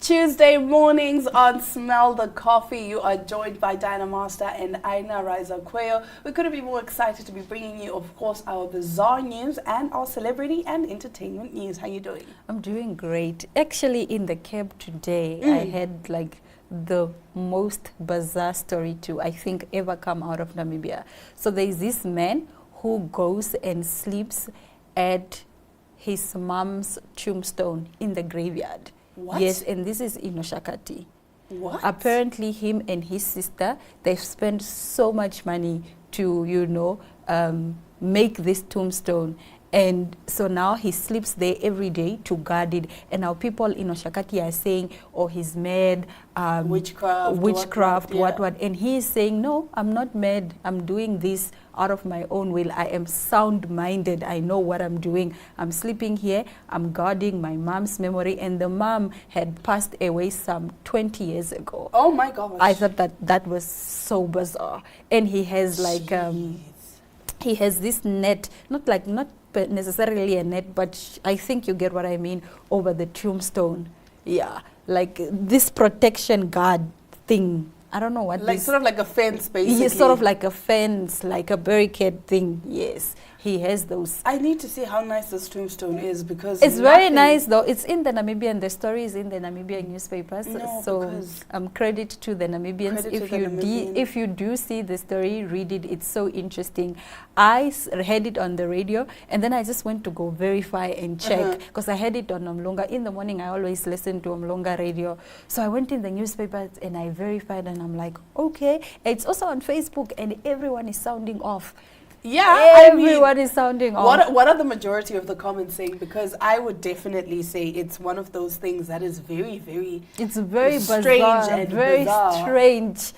Tuesday mornings on Smell the Coffee. You are joined by Diana Master and Aina Riza Quayo. We couldn't be more excited to be bringing you, of course, our bizarre news and our celebrity and entertainment news. How you doing? I'm doing great. Actually, in the cab today, I had like the most bizarre story to, I think, ever come out of Namibia. So there's this man who goes and sleeps at his mom's tombstone in the graveyard. What? Yes, and this is in Oshakati. What? Apparently, him and his sister, they've spent so much money to, make this tombstone. And so now he sleeps there every day to guard it. And now people in Oshakati are saying, oh, he's mad. Witchcraft, what. And he is saying, no, I'm not mad. I'm doing this out of my own will. I am sound-minded. I know what I'm doing. I'm sleeping here. I'm guarding my mom's memory. And the mom had passed away some 20 years ago. Oh, my gosh. I thought that was so bizarre. And he has like, he has this net, not necessarily a net, but I think you get what I mean, over the tombstone. Yeah, like this protection guard thing. I don't know what like this, sort of like a fence, basically. Yes, sort of like a fence, like a barricade thing. Yes, he has those. I need to see how nice this tombstone is because it's very nice though. It's in the Namibian. The story is in the Namibian newspapers. No, so credit to the Namibians. If you do see the story, read it. It's so interesting. I heard it on the radio and then I just went to go verify and check because I heard it on Umlunga. In the morning I always listen to Umlunga radio. So I went in the newspapers and I verified and I'm like, okay. It's also on Facebook and everyone is sounding off. Yeah, everyone is sounding off. What are the majority of the comments saying? Because I would definitely say it's one of those things that is very, very strange and very strange.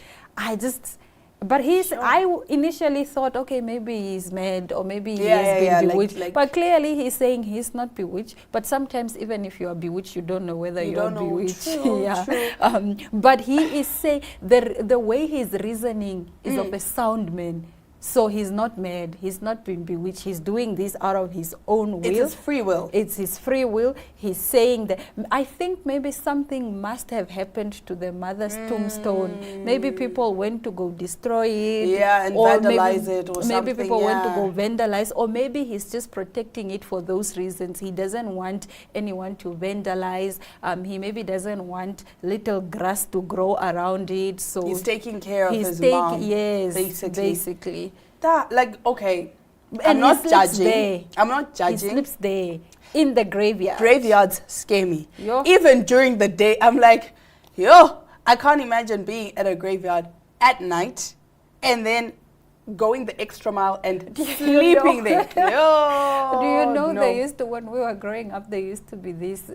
But I initially thought, okay, maybe he's mad or maybe he has been bewitched. But clearly he's saying he's not bewitched. But sometimes even if you are bewitched, you don't know whether you are bewitched. True. But he is saying the way he's reasoning is of a sound man. So he's not mad, he's not been bewitched, he's doing this out of his own will. It's his free will. It's his free will. He's saying that, I think maybe something must have happened to the mother's tombstone. Maybe people went to go destroy it. Yeah, and vandalize it or something. Maybe people went to go vandalize, or maybe he's just protecting it for those reasons. He doesn't want anyone to vandalize. He maybe doesn't want little grass to grow around it. So he's taking care of his mom. Yes, basically. Okay, I'm not judging. I'm not judging. He sleeps there in the graveyard. Graveyards scare me. Even during the day, I'm like, I can't imagine being at a graveyard at night and then going the extra mile and sleeping there. Do you know they used to, when we were growing up, there used to be these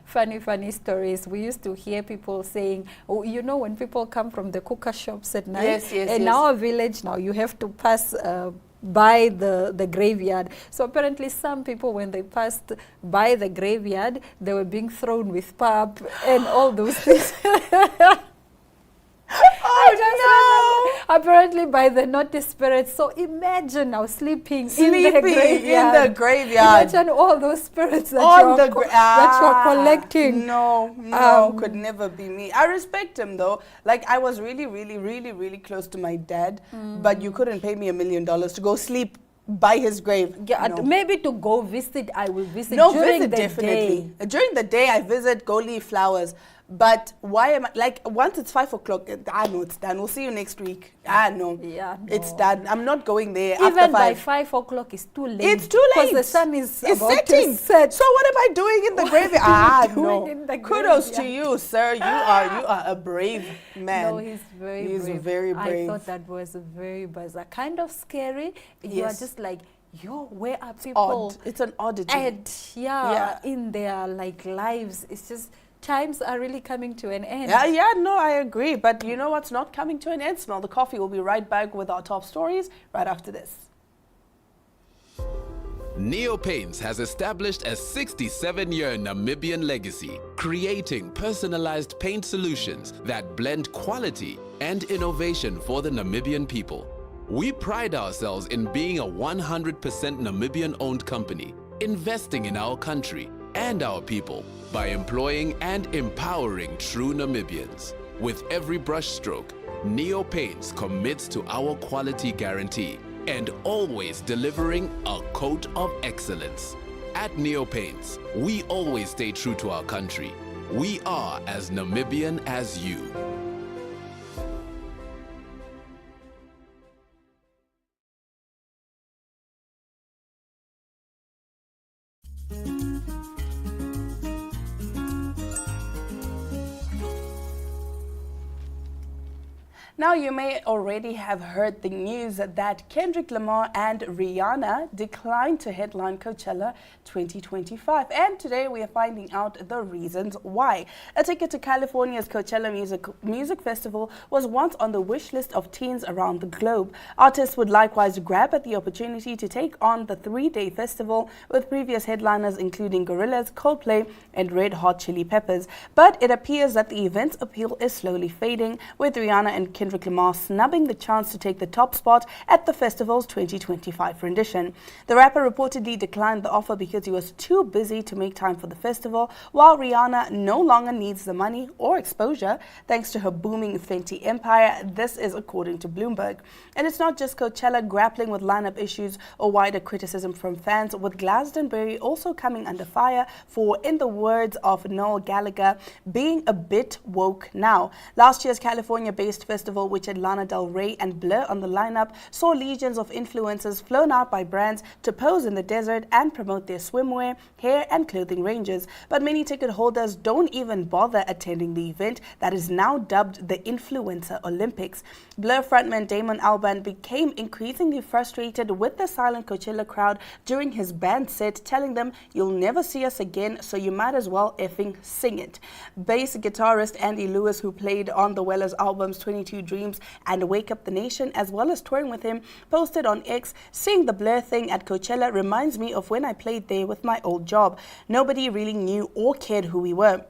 funny stories. We used to hear people saying, when people come from the cooker shops at night, in our village now you have to pass by the graveyard. So apparently some people, when they passed by the graveyard, they were being thrown with pap and all those things. Apparently by the naughty spirits. So imagine now sleeping in the graveyard. Imagine all those spirits that you are collecting. No, could never be me. I respect him though. Like I was really, really, really, really close to my dad, but you couldn't pay me $1 million to go sleep by his grave. Maybe to go visit, I will visit during the day. During the day I visit, go leave flowers. But why am I, once it's 5 o'clock, I know it's done. We'll see you next week. It's done. I'm not going there Even after 5. By 5 o'clock, it's too late. It's too late. Because the sun is about setting. To set. So what am I doing in the graveyard? No. Kudos to you, sir. You are a brave man. No, he's very brave. He's very brave. I thought that was very bizarre. Kind of scary. You are just like, where are people? It's an oddity. In their lives. It's just... Times are really coming to an end. I agree. But you know what's not coming to an end? Smell the Coffee. We'll be right back with our top stories right after this. Neo Paints has established a 67-year Namibian legacy, creating personalized paint solutions that blend quality and innovation for the Namibian people. We pride ourselves in being a 100% Namibian-owned company, investing in our country and our people. by employing and empowering true Namibians. With every brushstroke, Neo Paints commits to our quality guarantee and always delivering a coat of excellence. At Neo Paints, we always stay true to our country. We are as Namibian as you. Now, you may already have heard the news that Kendrick Lamar and Rihanna declined to headline Coachella 2025. And today we are finding out the reasons why. A ticket to California's Coachella Music Festival was once on the wish list of teens around the globe. Artists would likewise grab at the opportunity to take on the 3-day festival with previous headliners including Gorillaz, Coldplay and Red Hot Chili Peppers. But it appears that the event's appeal is slowly fading, with Rihanna and Kendrick Lamar snubbing the chance to take the top spot at the festival's 2025 rendition. The rapper reportedly declined the offer because he was too busy to make time for the festival, while Rihanna no longer needs the money or exposure thanks to her booming Fenty empire. This is according to Bloomberg. And it's not just Coachella grappling with lineup issues or wider criticism from fans, with Glastonbury also coming under fire for, in the words of Noel Gallagher, being a bit woke now. Last year's California-based festival, which had Lana Del Rey and Blur on the lineup, saw legions of influencers flown out by brands to pose in the desert and promote their swimwear, hair and clothing ranges. But many ticket holders don't even bother attending the event that is now dubbed the Influencer Olympics. Blur frontman Damon Albarn became increasingly frustrated with the silent Coachella crowd during his band set, telling them, "You'll never see us again, so you might as well effing sing it." Bass guitarist Andy Lewis, who played on the Wellers albums 22 Dreams and Wake Up the Nation, as well as touring with him, posted on X, "Seeing the Blur thing at Coachella reminds me of when I played there with my old job. Nobody really knew or cared who we were.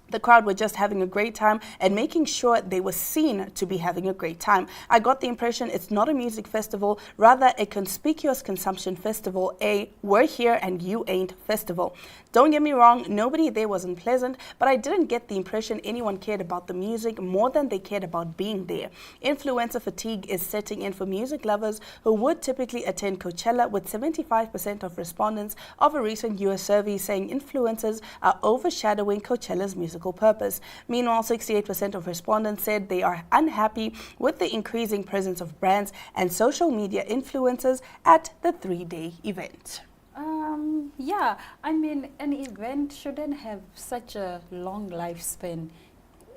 The crowd were just having a great time and making sure they were seen to be having a great time. I got the impression it's not a music festival, rather a conspicuous consumption festival, a we're here and you ain't festival. Don't get me wrong, nobody there was unpleasant, but I didn't get the impression anyone cared about the music more than they cared about being there. Influencer fatigue is setting in for music lovers who would typically attend Coachella, with 75% of respondents of a recent US survey saying influencers are overshadowing Coachella's musical purpose. Meanwhile, 68% of respondents said they are unhappy with the increasing presence of brands and social media influencers at the 3-day event. Yeah, I mean, an event shouldn't have such a long lifespan.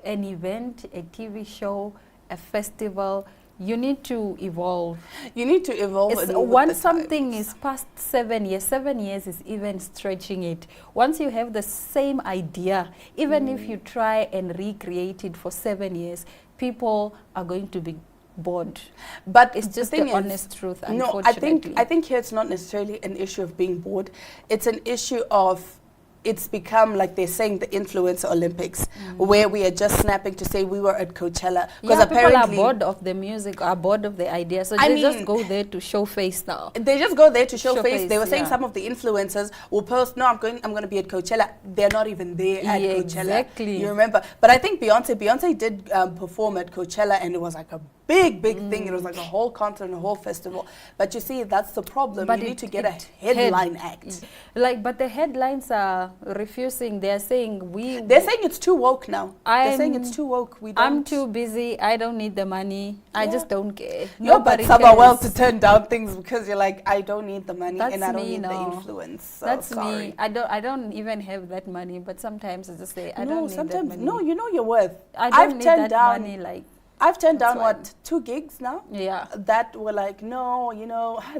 An event, a TV show, a festival, you need to evolve. You need to evolve. Once something is past 7 years, 7 years is even stretching it. Once you have the same idea, even if you try and recreate it for 7 years, people are going to be bored. But it's just the honest truth, no, unfortunately. I think here it's not necessarily an issue of being bored. It's an issue of, it's become, like they're saying, the Influencer Olympics, where we are just snapping to say we were at Coachella. Because apparently people are bored of the music, are bored of the idea, so they just go there to show face now. They just go there to show face. They were saying some of the influencers will post, "No, I'm going to be at Coachella." They're not even there at Coachella. Exactly. You remember? But I think Beyonce did perform at Coachella, and it was like a big thing. It was like a whole concert and a whole festival. But you see, that's the problem. But you need to get a headline act. But the headlines are refusing. They're saying they're saying it's too woke now. They're saying it's too woke. I'm too busy. I don't need the money. I just don't care. No, but some are well to turn down things because you're like, I don't need the money and I don't need the influence. So that's me. I don't even have that money. But sometimes I just say I don't need that money. No, you know your worth. I've need that money. Like, I've turned down, 2 gigs now? Yeah. That were like, no,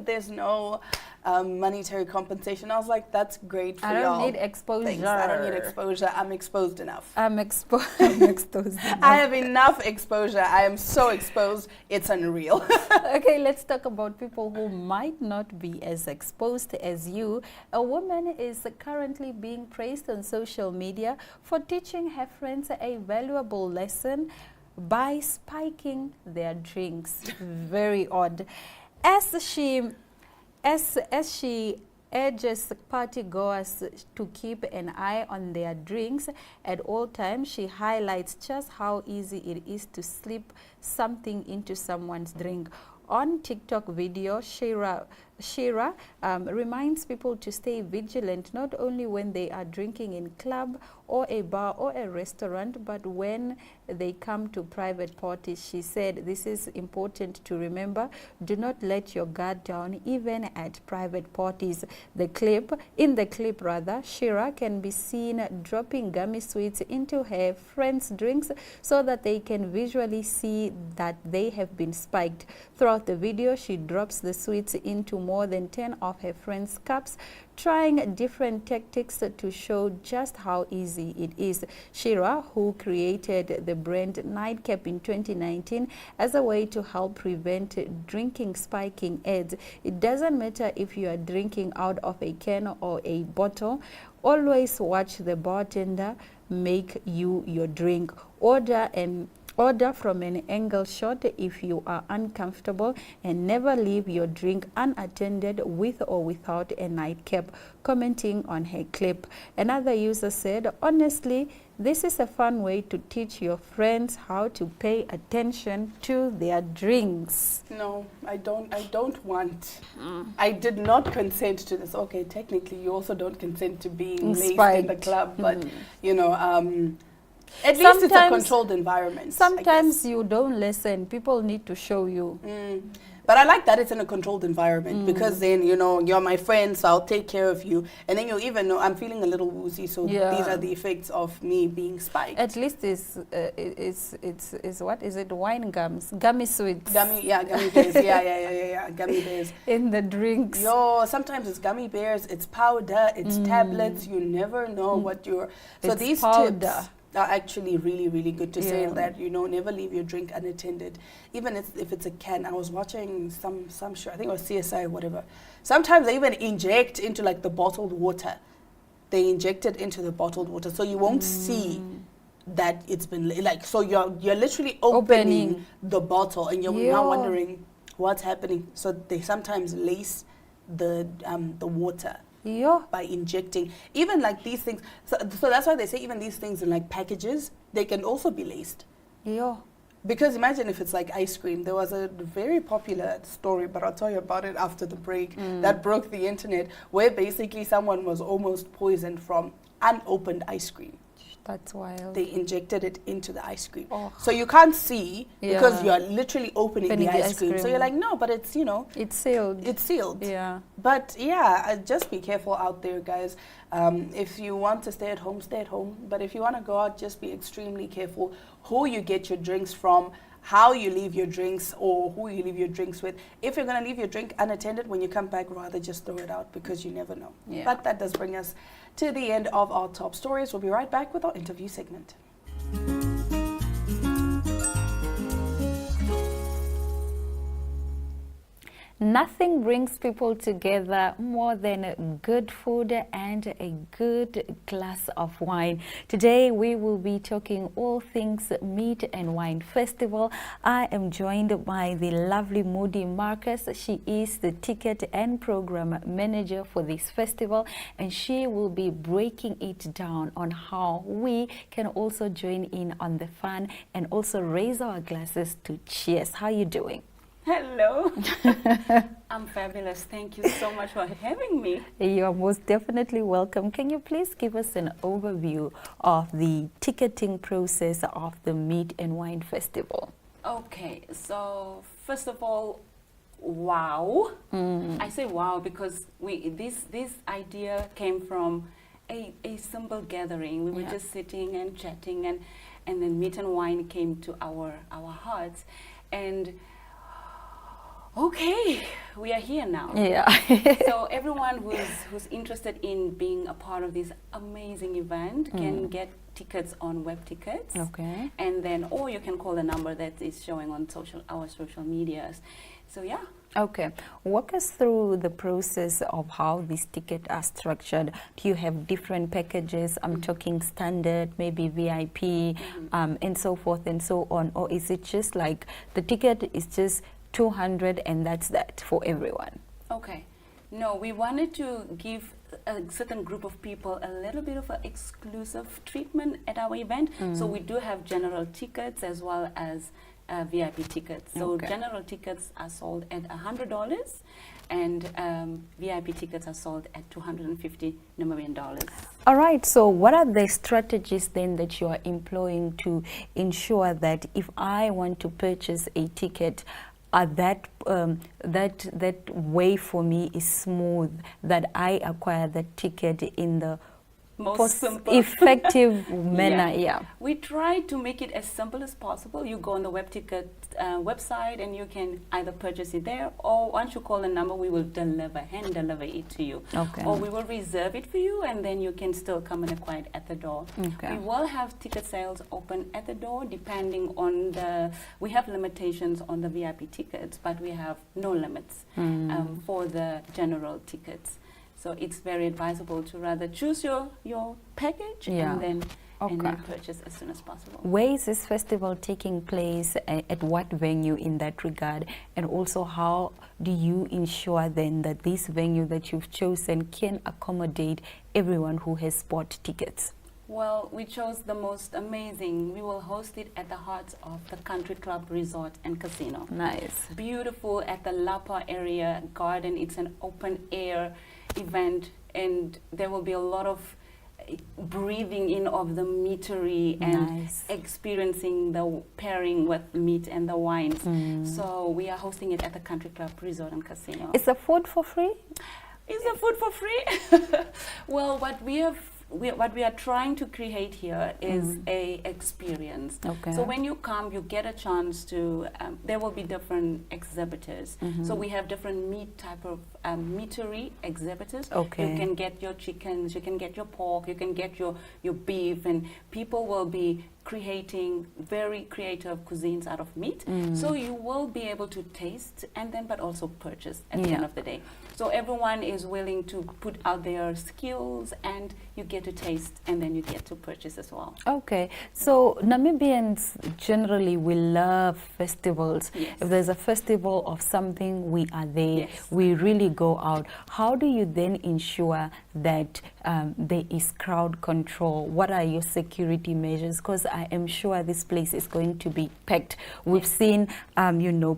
there's no monetary compensation. I was like, that's great for y'all. I don't need exposure. Thanks. I don't need exposure. I'm exposed enough. I'm exposed enough. I have enough exposure. I am so exposed, it's unreal. Okay, let's talk about people who might not be as exposed as you. A woman is currently being praised on social media for teaching her friends a valuable lesson by spiking their drinks. Very odd. As she urges party goers to keep an eye on their drinks at all times. She highlights just how easy it is to slip something into someone's drink. On TikTok video, Shira reminds people to stay vigilant not only when they are drinking in club or a bar or a restaurant, but when they come to private parties. She said this is important to remember. Do not let your guard down even at private parties. In the clip, Shira can be seen dropping gummy sweets into her friends' drinks so that they can visually see that they have been spiked. Throughout the video, she drops the sweets into more than 10 of her friends' cups, trying different tactics to show just how easy it is. Shira, who created the brand Nightcap in 2019 as a way to help prevent drinking spiking, adds, it doesn't matter if you are drinking out of a can or a bottle, always watch the bartender make you your drink. Order from an angle shot if you are uncomfortable, and never leave your drink unattended with or without a nightcap. Commenting on her clip, another user said, honestly, this is a fun way to teach your friends how to pay attention to their drinks. No, I don't want. I did not consent to this. Okay, technically you also don't consent to being laced in the club, but you know, at least it's a controlled environment. Sometimes you don't listen. People need to show you. But I like that it's in a controlled environment because then, you know, you're my friend, so I'll take care of you. And then you even know I'm feeling a little woozy, so these are the effects of me being spiked. At least it's what is it? Wine gums, gummy sweets. Gummy bears. Yeah. Gummy bears. In the drinks. Yo, sometimes it's gummy bears, it's powder, it's tablets. You never know what you're. So it's these powder. tips are actually really, really good to say that, you know, never leave your drink unattended. Even if it's a can. I was watching some show, I think it was CSI or whatever. Sometimes they even inject into like the bottled water. They inject it into the bottled water, so you won't see that it's been like. So you're literally opening the bottle, and you're now wondering what's happening. So they sometimes lace the water. By injecting, even like these things, so that's why they say even these things in like packages, they can also be laced. Because imagine if it's like ice cream. There was a very popular story, but I'll tell you about it after the break, that broke the internet, where basically someone was almost poisoned from unopened ice cream. That's wild. They injected it into the ice cream. So you can't see because you are literally opening the ice cream. So you're like, no, but it's, you know. It's sealed. It's sealed. Yeah. But yeah, just be careful out there, guys. If you want to stay at home, stay at home. But if you want to go out, just be extremely careful who you get your drinks from, how you leave your drinks, or who you leave your drinks with. If you're going to leave your drink unattended, when you come back, rather just throw it out because you never know. But that does bring us to the end of our top stories. We'll be right back with our interview segment. Nothing brings people together more than good food and a good glass of wine. Today we will be talking all things Meat and Wine Festival. I am joined by the lovely Moody Marcus. She is the ticket and program manager for this festival, and she will be breaking it down on how we can also join in on the fun and also raise our glasses to cheers. How are you doing? Hello. I'm fabulous. Thank you so much for having me. You are most definitely welcome. Can you please give us an overview of the ticketing process of the Meat and Wine Festival? Okay, so first of all, wow. I say wow because this idea came from a simple gathering. We were just sitting and chatting, and then Meat and Wine came to our hearts, and okay, we are here now. Yeah. So everyone who's interested in being a part of this amazing event can get tickets on Web Tickets. Okay. And then, or you can call the number that is showing on our social medias. So yeah. Okay. Walk us through the process of how these tickets are structured. Do you have different packages? I'm talking standard, maybe VIP, and so forth and so on. Or is it just like the ticket is just 200 and that's that for everyone? Okay. No, we wanted to give a certain group of people a little bit of an exclusive treatment at our event. So we do have general tickets as well as VIP tickets. So general tickets are sold at $100 and VIP tickets are sold at $250 Namibian dollars. All right, so what are the strategies then that you are employing to ensure that if I want to purchase a ticket, that way for me is smooth, that I acquire the ticket in the most simple, effective manner? Yeah. We try to make it as simple as possible. You go on the WebTicket website and you can either purchase it there, or once you call the number, we will hand deliver it to you. Okay. Or we will reserve it for you, and then you can still come and acquire it at the door. Okay. We will have ticket sales open at the door depending on we have limitations on the VIP tickets, but we have no limits for the general tickets. So it's very advisable to rather choose your package and then purchase as soon as possible. Where is this festival taking place? At what venue in that regard? And also, how do you ensure then that this venue that you've chosen can accommodate everyone who has bought tickets? Well, we chose the most amazing. We will host it at the heart of the Country Club Resort and Casino. Nice. Beautiful at the Lapa area garden. It's an open air event, and there will be a lot of breathing in of the meatery and experiencing the pairing with meat and the wines. So we are hosting it at the Country Club Resort and Casino. Is the food for free? Is the food for free? Well, what we are trying to create here is a experience. Okay. So when you come, you get a chance to, there will be different exhibitors. So we have different meat type of meatery exhibitors. Okay. You can get your chickens, you can get your pork, you can get your beef, and people will be creating very creative cuisines out of meat. So you will be able to taste and then but also purchase at the end of the day. So everyone is willing to put out their skills, and you get to taste and then you get to purchase as well. Okay, so Namibians generally, we love festivals. Yes. If there's a festival of something, we are there. Yes. We really go out. How do you then ensure that there is crowd control? What are your security measures? Because I am sure this place is going to be packed. We've seen,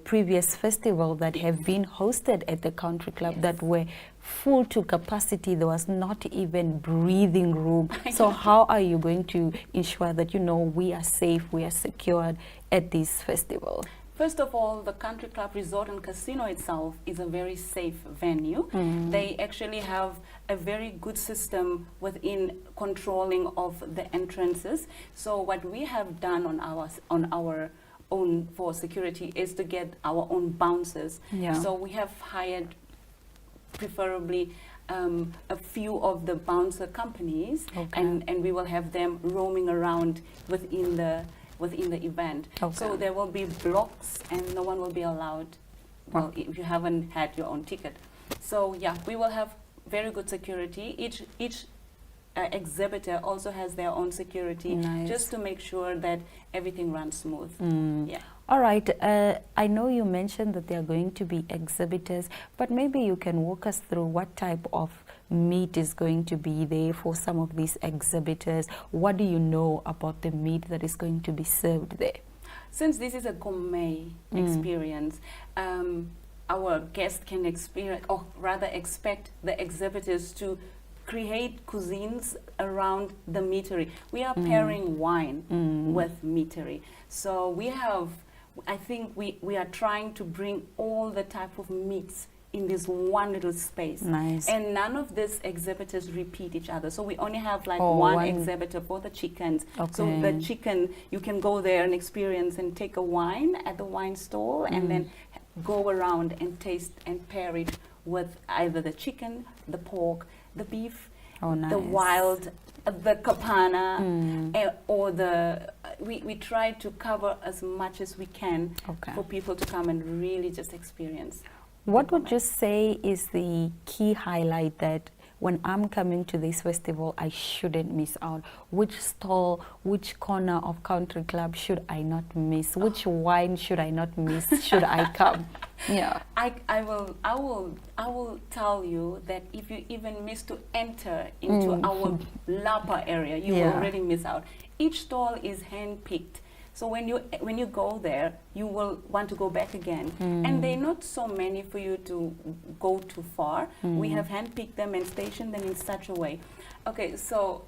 previous festivals that have been hosted at the Country Club that were full to capacity. There was not even breathing room. So how are you going to ensure that, we are safe, we are secured at this festival? First of all, the Country Club Resort and Casino itself is a very safe venue. They actually have a very good system within controlling of the entrances. So what we have done on our own for security is to get our own bouncers. So we have hired preferably a few of the bouncer companies, and we will have them roaming around within the event. So there will be blocks and no one will be allowed, if you haven't had your own ticket. So yeah, we will have very good security. Each exhibitor also has their own security, just to make sure that everything runs smooth. Yeah. All right, I know you mentioned that there are going to be exhibitors, but maybe you can walk us through what type of meat is going to be there for some of these exhibitors. What do you know about the meat that is going to be served there? Since this is a gourmet experience, our guests can experience, or rather expect the exhibitors to create cuisines around the meatery. We are pairing wine with meatery. So I think we are trying to bring all the type of meats in this one little space. Nice. And none of these exhibitors repeat each other. So we only have one exhibitor for the chickens. So the chicken, you can go there and experience and take a wine at the wine stall and then go around and taste and pair it with either the chicken, the pork, the beef, the wild, the kapana, or we try to cover as much as we can for people to come and really just experience. What would you say is the key highlight that when I'm coming to this festival, I shouldn't miss out? Which stall, which corner of Country Club should I not miss? Which wine should I not miss? Should I come? Yeah. I will tell you that if you even miss to enter into our Lapa area, you will already miss out. Each stall is hand-picked. So when you go there, you will want to go back again. And they're not so many for you to go too far. We have handpicked them and stationed them in such a way. Okay, so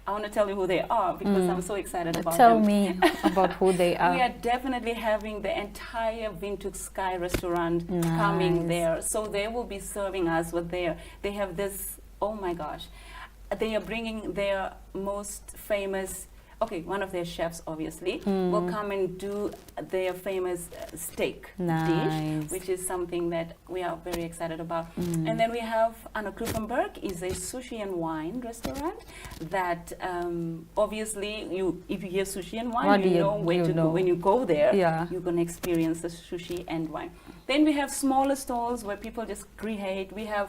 I want to tell you who they are because I'm so excited about them. Tell me about who they are. We are definitely having the entire Windhoek Sky restaurant coming there. So they will be serving us with they have this, oh my gosh, they are bringing their most famous, one of their chefs obviously will come and do their famous steak dish, which is something that we are very excited about. And then we have Anna Krupenberg, is a sushi and wine restaurant that obviously if you hear sushi and wine, you know where to go. When you go there, you're going to experience the sushi and wine. Then we have smaller stalls where people just create. We have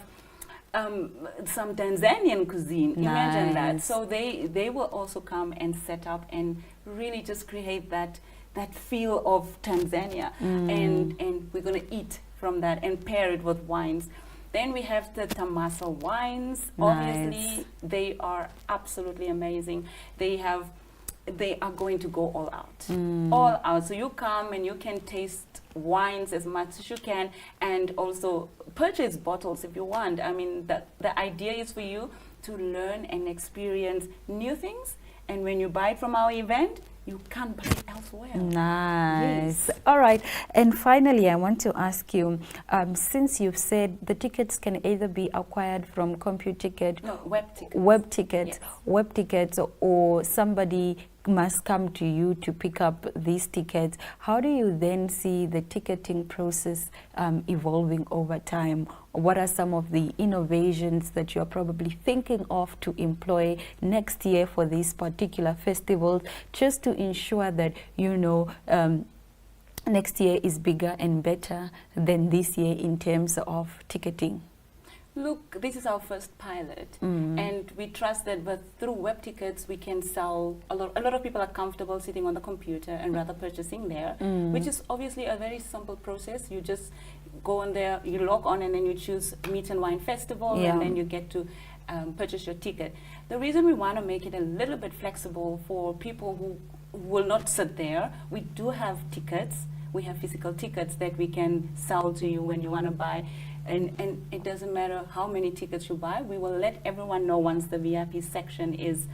some Tanzanian cuisine. Imagine that. So they will also come and set up and really just create that feel of Tanzania, and we're going to eat from that and pair it with wines. Then we have the Tamasa wines. Obviously, they are absolutely amazing. They are going to go all out. All out. So you come and you can taste wines as much as you can, and also purchase bottles if you want. I mean, the idea is for you to learn and experience new things, and when you buy it from our event, you can't buy it elsewhere. Nice. Yes. All right. And finally, I want to ask you, since you've said the tickets can either be acquired from CompuTicket, web tickets, or somebody must come to you to pick up these tickets, how do you then see the ticketing process evolving over time? What are some of the innovations that you're probably thinking of to employ next year for these particular festivals, just to ensure that, next year is bigger and better than this year in terms of ticketing? Look, this is our first pilot, and we trust that through web tickets we can sell a lot of people are comfortable sitting on the computer and rather purchasing there, which is obviously a very simple process. You just go on there, you log on, and then you choose Meat and Wine Festival, and then you get to purchase your ticket. The reason we want to make it a little bit flexible for people who will not sit there, we do have tickets. We have physical tickets that we can sell to you when you want to buy. And it doesn't matter how many tickets you buy, we will let everyone know once the VIP section is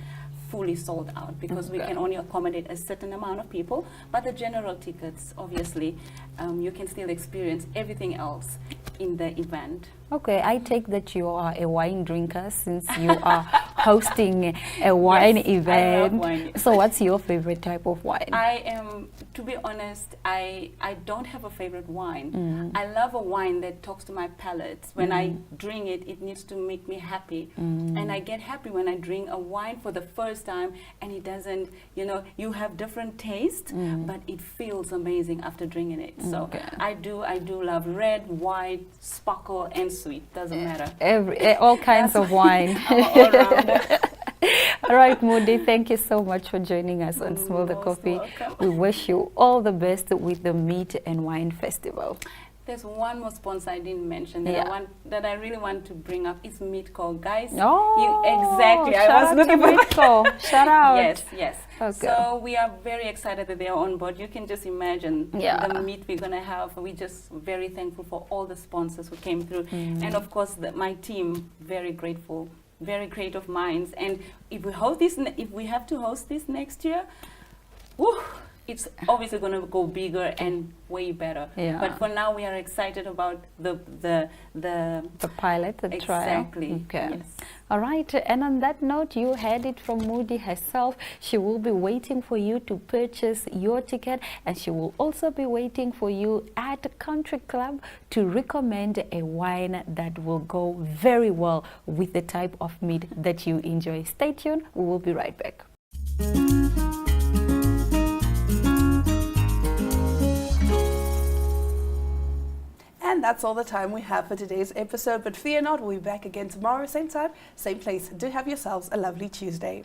fully sold out, because we can only accommodate a certain amount of people. But the general tickets, obviously, you can still experience everything else in the event. Okay, I take that you are a wine drinker since you are hosting a wine event. I love wine. So what's your favorite type of wine? To be honest, I don't have a favorite wine. I love a wine that talks to my palate. When I drink it, it needs to make me happy. And I get happy when I drink a wine for the first time, and it doesn't, you have different tastes, but it feels amazing after drinking it. So I do love red, white, sparkle, and sweet. Doesn't matter. All kinds of wine. All right, Moody, thank you so much for joining us on Smell the Coffee. Welcome. We wish you all the best with the Meat and Wine Festival. There's one more sponsor I didn't mention that I really want to bring up. Is Meatco, guys. Exactly. I was looking for Meatco. Shout out. Yes. Okay. So we are very excited that they are on board. You can just imagine the meat we're gonna have. We're just very thankful for all the sponsors who came through, and of course my team. Very grateful. Very creative minds. And if we have to host this next year, it's obviously going to go bigger and way better. But for now, we are excited about the pilot, the trial. Exactly. Okay. Yes. All right. And on that note, you heard it from Moody herself. She will be waiting for you to purchase your ticket, and she will also be waiting for you at the Country Club to recommend a wine that will go very well with the type of meat that you enjoy. Stay tuned. We will be right back. And that's all the time we have for today's episode. But fear not, we'll be back again tomorrow, same time, same place. Do have yourselves a lovely Tuesday.